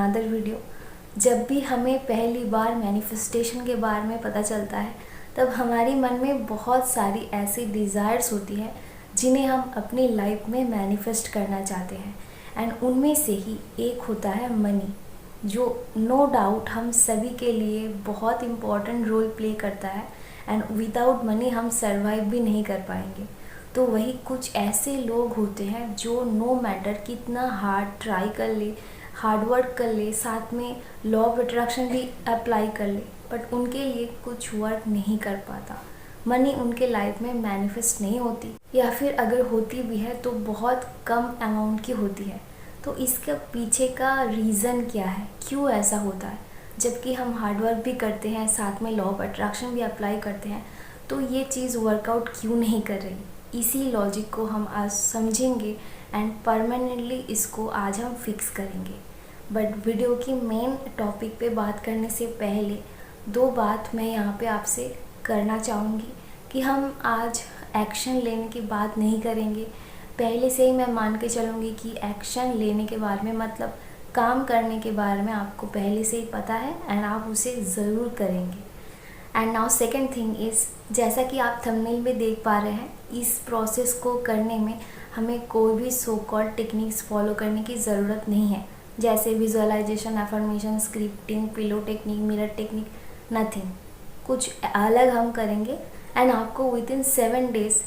Another video. जब भी हमें पहली बार मैनिफेस्टेशन के बारे में पता चलता है तब हमारी मन में बहुत सारी ऐसी डिज़ायर्स होती है जिन्हें हम अपनी लाइफ में मैनिफेस्ट करना चाहते हैं। एंड उनमें से ही एक होता है मनी, जो नो डाउट हम सभी के लिए बहुत इम्पॉर्टेंट रोल प्ले करता है। एंड विदाउट मनी हम सर्वाइव भी नहीं कर पाएंगे। तो वही कुछ ऐसे लोग होते हैं जो नो मैटर कितना हार्ड ट्राई कर ले, हार्ड वर्क कर ले, साथ में लॉ ऑफ अट्रैक्शन भी अप्लाई कर ले, बट उनके लिए कुछ वर्क नहीं कर पाता। मनी उनके लाइफ में मैनिफेस्ट नहीं होती, या फिर अगर होती भी है तो बहुत कम अमाउंट की होती है। तो इसके पीछे का रीज़न क्या है, क्यों ऐसा होता है? जबकि हम हार्ड वर्क भी करते हैं, साथ में लॉ ऑफ अट्रैक्शन भी अप्लाई करते हैं, तो ये चीज़ वर्कआउट क्यों नहीं कर रही? इसी लॉजिक को हम आज समझेंगे एंड परमानेंटली इसको आज हम फिक्स करेंगे। बट वीडियो की मेन टॉपिक पे बात करने से पहले दो बात मैं यहाँ पे आपसे करना चाहूँगी कि हम आज एक्शन लेने की बात नहीं करेंगे। पहले से ही मैं मान के चलूँगी कि एक्शन लेने के बारे में मतलब काम करने के बारे में आपको पहले से ही पता है एंड आप उसे ज़रूर करेंगे। And now second thing is, जैसा कि आप थंबनेल में देख पा रहे हैं, इस प्रोसेस को करने में हमें कोई भी सो कॉल्ड टेक्निक्स फॉलो करने की ज़रूरत नहीं है, जैसे visualisation, affirmation, scripting, pillow technique, mirror technique, nothing. कुछ अलग हम करेंगे एंड आपको विद इन 7 days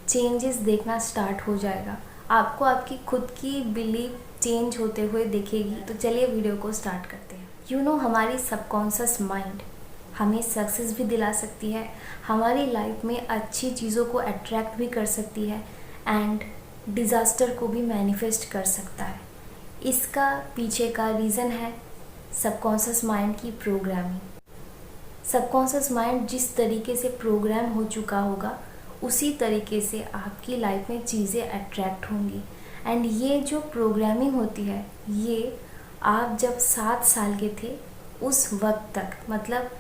चेंजेस देखना स्टार्ट हो जाएगा। आपको आपकी खुद की बिलीफ चेंज होते हुए दिखेगी। तो चलिए वीडियो को स्टार्ट करते हैं। हमारी सबकॉन्शियस माइंड हमें सक्सेस भी दिला सकती है, हमारी लाइफ में अच्छी चीज़ों को अट्रैक्ट भी कर सकती है एंड डिज़ास्टर को भी मैनिफेस्ट कर सकता है। इसका पीछे का रीज़न है सबकॉन्शियस माइंड की प्रोग्रामिंग। सबकॉन्शियस माइंड जिस तरीके से प्रोग्राम हो चुका होगा उसी तरीके से आपकी लाइफ में चीज़ें अट्रैक्ट होंगी। एंड ये जो प्रोग्रामिंग होती है, ये आप जब 7 साल के थे उस वक्त तक, मतलब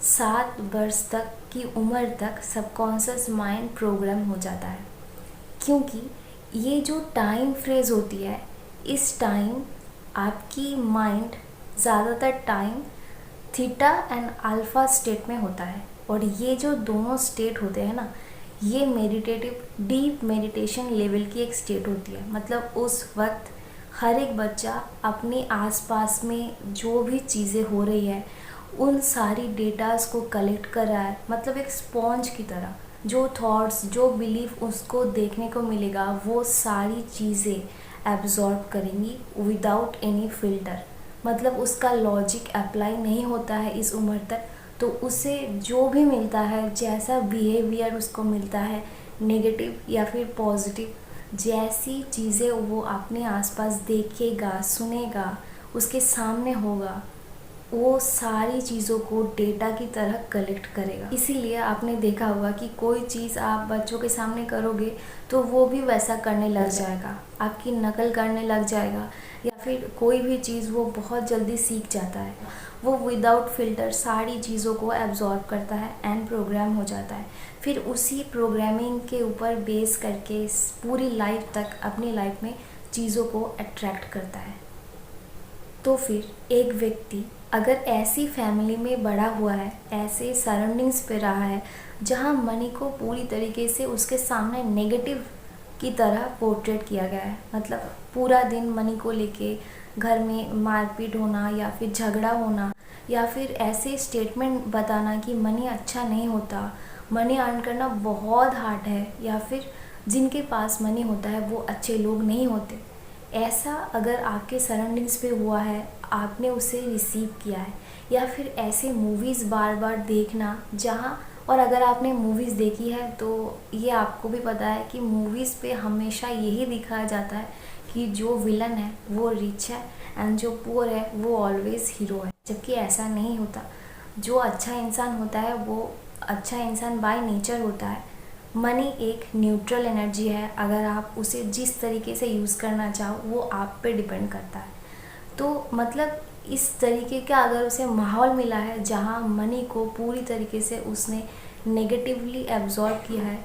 7 वर्ष तक की उम्र तक सबकॉन्शियस माइंड प्रोग्राम हो जाता है। क्योंकि ये जो टाइम फ्रेज होती है, इस टाइम आपकी माइंड ज़्यादातर time theta and alpha state में होता है। और ये जो दोनों स्टेट होते हैं ना, ये मेडिटेटिव डीप मेडिटेशन लेवल की एक स्टेट होती है। मतलब उस वक्त हर एक बच्चा अपने आसपास में जो भी चीज़ें हो रही है उन सारी डेटास को कलेक्ट कर रहा है, मतलब एक स्पॉन्ज की तरह। जो थॉट्स, जो बिलीफ उसको देखने को मिलेगा, वो सारी चीज़ें एब्जॉर्ब करेंगी विदाउट एनी फिल्टर। मतलब उसका लॉजिक अप्लाई नहीं होता है इस उम्र तक, तो उसे जो भी मिलता है, जैसा बिहेवियर उसको मिलता है, नेगेटिव या फिर पॉजिटिव, जैसी चीज़ें वो अपने आसपास देखेगा, सुनेगा, उसके सामने होगा, वो सारी चीज़ों को डेटा की तरह कलेक्ट करेगा। इसीलिए आपने देखा होगा कि कोई चीज़ आप बच्चों के सामने करोगे तो वो भी वैसा करने लग जाएगा, आपकी नकल करने लग जाएगा, या फिर कोई भी चीज़ वो बहुत जल्दी सीख जाता है। वो विदाउट फिल्टर सारी चीज़ों को एब्जॉर्ब करता है एंड प्रोग्राम हो जाता है। फिर उसी प्रोग्रामिंग के ऊपर बेस करके पूरी लाइफ तक अपनी लाइफ में चीज़ों को अट्रैक्ट करता है। तो फिर एक व्यक्ति अगर ऐसी फैमिली में बड़ा हुआ है, ऐसे सराउंडिंग्स पे रहा है जहाँ मनी को पूरी तरीके से उसके सामने नेगेटिव की तरह पोर्ट्रेट किया गया है, मतलब पूरा दिन मनी को लेके घर में मारपीट होना या फिर झगड़ा होना, या फिर ऐसे स्टेटमेंट बताना कि मनी अच्छा नहीं होता, मनी अर्न करना बहुत हार्ड है, या फिर जिनके पास मनी होता है वो अच्छे लोग नहीं होते। ऐसा अगर आपके सराउंडिंग्स पे हुआ है, आपने उसे रिसीव किया है, या फिर ऐसे मूवीज़ बार बार देखना जहाँ, और अगर आपने मूवीज़ देखी है तो ये आपको भी पता है कि मूवीज़ पे हमेशा यही दिखाया जाता है कि जो विलन है वो रिच है एंड जो पुअर है वो ऑलवेज़ हीरो है, जबकि ऐसा नहीं होता। जो अच्छा इंसान होता है वो अच्छा इंसान बाय नेचर होता है। मनी एक न्यूट्रल एनर्जी है, अगर आप उसे जिस तरीके से यूज़ करना चाहो वो आप पे डिपेंड करता है। तो मतलब इस तरीके का अगर उसे माहौल मिला है जहाँ मनी को पूरी तरीके से उसने नेगेटिवली एब्जॉर्ब किया है,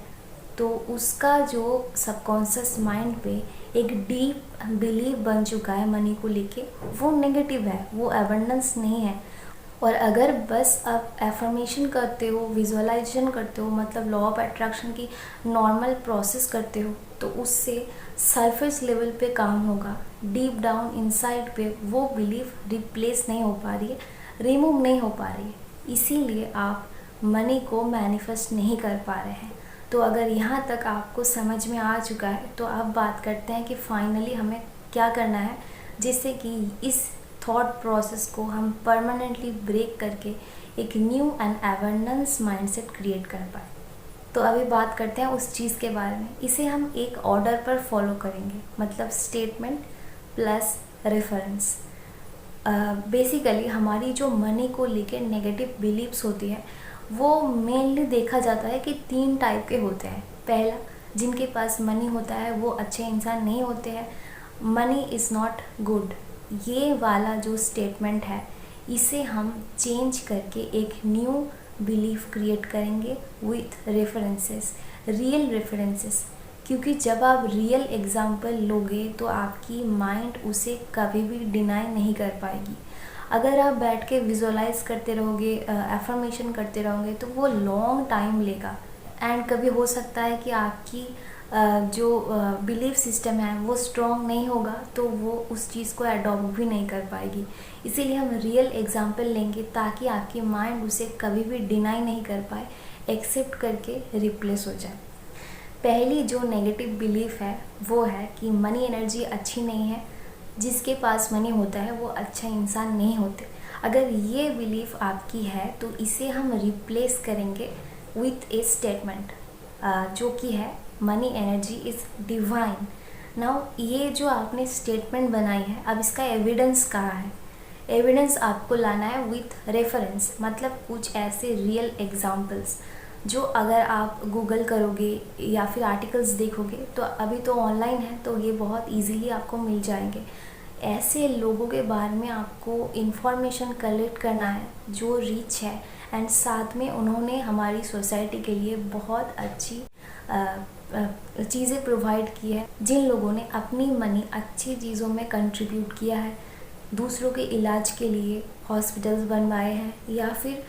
तो उसका जो सबकॉन्शियस माइंड पे एक डीप बिलीव बन चुका है मनी को लेके, वो नेगेटिव है, वो अबंडेंस नहीं है। और अगर बस आप एफर्मेशन करते हो, विजुअलाइजेशन करते हो, मतलब लॉ ऑफ अट्रैक्शन की नॉर्मल प्रोसेस करते हो, तो उससे सरफेस लेवल पे काम होगा। डीप डाउन इनसाइड पे वो बिलीफ रिप्लेस नहीं हो पा रही है, रिमूव नहीं हो पा रही है, इसीलिए आप मनी को मैनिफेस्ट नहीं कर पा रहे हैं। तो अगर यहाँ तक आपको समझ में आ चुका है, तो अब बात करते हैं कि फाइनली हमें क्या करना है जिससे कि इस थॉट प्रोसेस को हम परमानेंटली ब्रेक करके एक new and abundance mindset create कर पाए। तो अभी बात करते हैं उस चीज़ के बारे में। इसे हम एक ऑर्डर पर फॉलो करेंगे, मतलब स्टेटमेंट प्लस रेफरेंस। बेसिकली हमारी जो मनी को लेकर नेगेटिव बिलीव्स होती है, वो मेनली देखा जाता है कि 3 टाइप के होते हैं। पहला, जिनके पास मनी होता है वो अच्छे इंसान नहीं होते हैं, मनी इज़ नॉट गुड। ये वाला जो स्टेटमेंट है, इसे हम चेंज करके एक न्यू बिलीफ क्रिएट करेंगे विथ रेफरेंसेस, रियल रेफरेंसेस। क्योंकि जब आप रियल एग्जाम्पल लोगे तो आपकी माइंड उसे कभी भी डिनाई नहीं कर पाएगी। अगर आप बैठ के विजुअलाइज करते रहोगे, एफर्मेशन करते रहोगे, तो वो लॉन्ग टाइम लेगा एंड कभी हो सकता है कि आपकी जो बिलीफ सिस्टम है वो स्ट्रॉन्ग नहीं होगा, तो वो उस चीज़ को अडॉप्ट भी नहीं कर पाएगी। इसीलिए हम रियल एग्जाम्पल लेंगे ताकि आपकी माइंड उसे कभी भी डिनाई नहीं कर पाए, एक्सेप्ट करके रिप्लेस हो जाए। पहली जो नेगेटिव बिलीफ है वो है कि मनी एनर्जी अच्छी नहीं है, जिसके पास मनी होता है वो अच्छा इंसान नहीं होते। अगर ये बिलीफ आपकी है तो इसे हम रिप्लेस करेंगे विथ ए स्टेटमेंट जो कि है money energy is divine. Now ये जो आपने स्टेटमेंट बनाई है, अब इसका एविडेंस कहाँ है? एविडेंस आपको लाना है विथ रेफरेंस, मतलब कुछ ऐसे रियल एग्जाम्पल्स जो अगर आप गूगल करोगे या फिर आर्टिकल्स देखोगे, तो अभी तो ऑनलाइन है तो ये बहुत इजीली आपको मिल जाएंगे। ऐसे लोगों के बारे में आपको इन्फॉर्मेशन कलेक्ट करना है जो रिच है एंड साथ में उन्होंने हमारी सोसाइटी के लिए बहुत अच्छी चीज़ें प्रोवाइड की है, जिन लोगों ने अपनी मनी अच्छी चीज़ों में कंट्रीब्यूट किया है, दूसरों के इलाज के लिए हॉस्पिटल्स बनवाए हैं, या फिर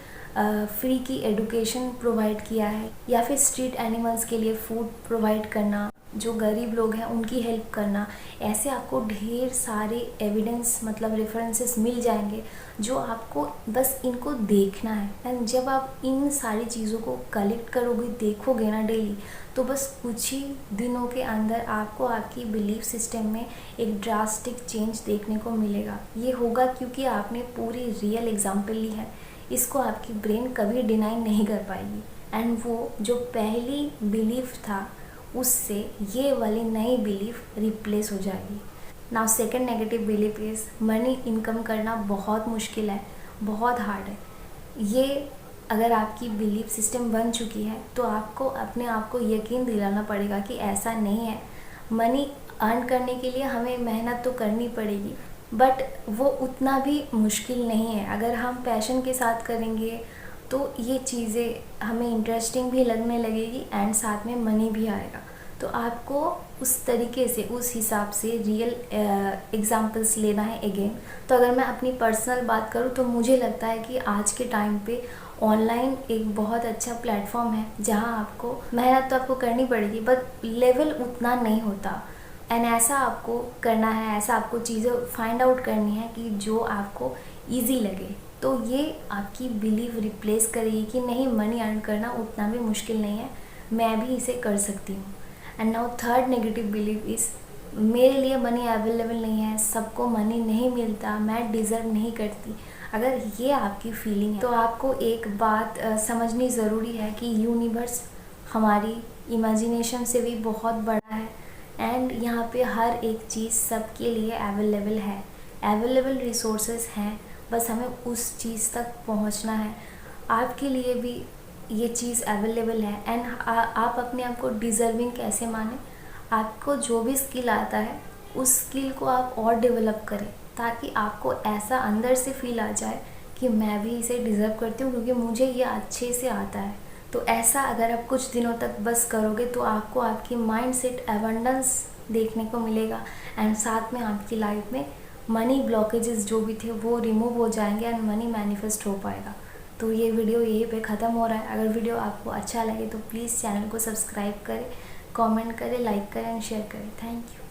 फ्री की एडुकेशन प्रोवाइड किया है, या फिर स्ट्रीट एनिमल्स के लिए फूड प्रोवाइड करना, जो गरीब लोग हैं उनकी हेल्प करना। ऐसे आपको ढेर सारे एविडेंस मतलब रेफरेंसेस मिल जाएंगे जो आपको बस इनको देखना है। एंड जब आप इन सारी चीज़ों को कलेक्ट करोगे, देखोगे ना डेली, तो बस कुछ ही दिनों के अंदर आपको आपकी बिलीफ सिस्टम में एक ड्रास्टिक चेंज देखने को मिलेगा। ये होगा क्योंकि आपने पूरी रियल एग्जाम्पल ली है, इसको आपकी ब्रेन कभी डिनाई नहीं कर पाएगी। एंड वो जो पहली बिलीफ था उससे ये वाली नई बिलीफ रिप्लेस हो जाएगी। Now second negative belief is money income करना बहुत मुश्किल है, बहुत हार्ड है। ये अगर आपकी बिलीफ सिस्टम बन चुकी है तो आपको अपने आप को यकीन दिलाना पड़ेगा कि ऐसा नहीं है। मनी अर्न करने के लिए हमें मेहनत तो करनी पड़ेगी, बट वो उतना भी मुश्किल नहीं है। अगर हम पैशन के साथ करेंगे तो ये चीज़ें हमें इंटरेस्टिंग भी लगने लगेगी एंड साथ में मनी भी आएगा। तो आपको उस तरीके से, उस हिसाब से रियल एग्जाम्पल्स लेना है अगेन। तो अगर मैं अपनी पर्सनल बात करूँ तो मुझे लगता है कि आज के टाइम पे ऑनलाइन एक बहुत अच्छा प्लेटफॉर्म है जहाँ आपको मेहनत तो आपको करनी पड़ेगी, बट लेवल उतना नहीं होता। एंड ऐसा आपको करना है, ऐसा आपको चीज़ें फाइंड आउट करनी है कि जो आपको ईजी लगे। तो ये आपकी बिलीव रिप्लेस करेगी कि नहीं, मनी अर्न करना उतना भी मुश्किल नहीं है, मैं भी इसे कर सकती हूँ। And now third negative believe is मेरे लिए मनी अवेलेबल नहीं है, सबको मनी नहीं मिलता, मैं डिज़र्व नहीं करती। अगर ये आपकी फीलिंग है तो आपको एक बात समझनी ज़रूरी है कि यूनिवर्स हमारी इमेजिनेशन से भी बहुत बड़ा है एंड यहाँ पे हर एक चीज़ सबके लिए अवेलेबल है, अवेलेबल रिसोर्सेज हैं, बस हमें उस चीज़ तक पहुँचना है। आपके लिए भी ये चीज़ अवेलेबल है एंड आप अपने आप को डिज़र्विंग कैसे माने? आपको जो भी स्किल आता है उस स्किल को आप और डेवलप करें ताकि आपको ऐसा अंदर से फील आ जाए कि मैं भी इसे डिज़र्व करती हूँ क्योंकि मुझे ये अच्छे से आता है। तो ऐसा अगर आप कुछ दिनों तक बस करोगे तो आपको आपकी माइंड सेट एबंडेंस देखने को मिलेगा एंड साथ में आपकी लाइफ में मनी ब्लॉकेजेस जो भी थे वो रिमूव हो जाएंगे एंड मनी मैनिफेस्ट हो पाएगा। तो ये वीडियो यहीं पे ख़त्म हो रहा है। अगर वीडियो आपको अच्छा लगे तो प्लीज़ चैनल को सब्सक्राइब करें, कमेंट करें, लाइक करें एंड शेयर करें। Thank you.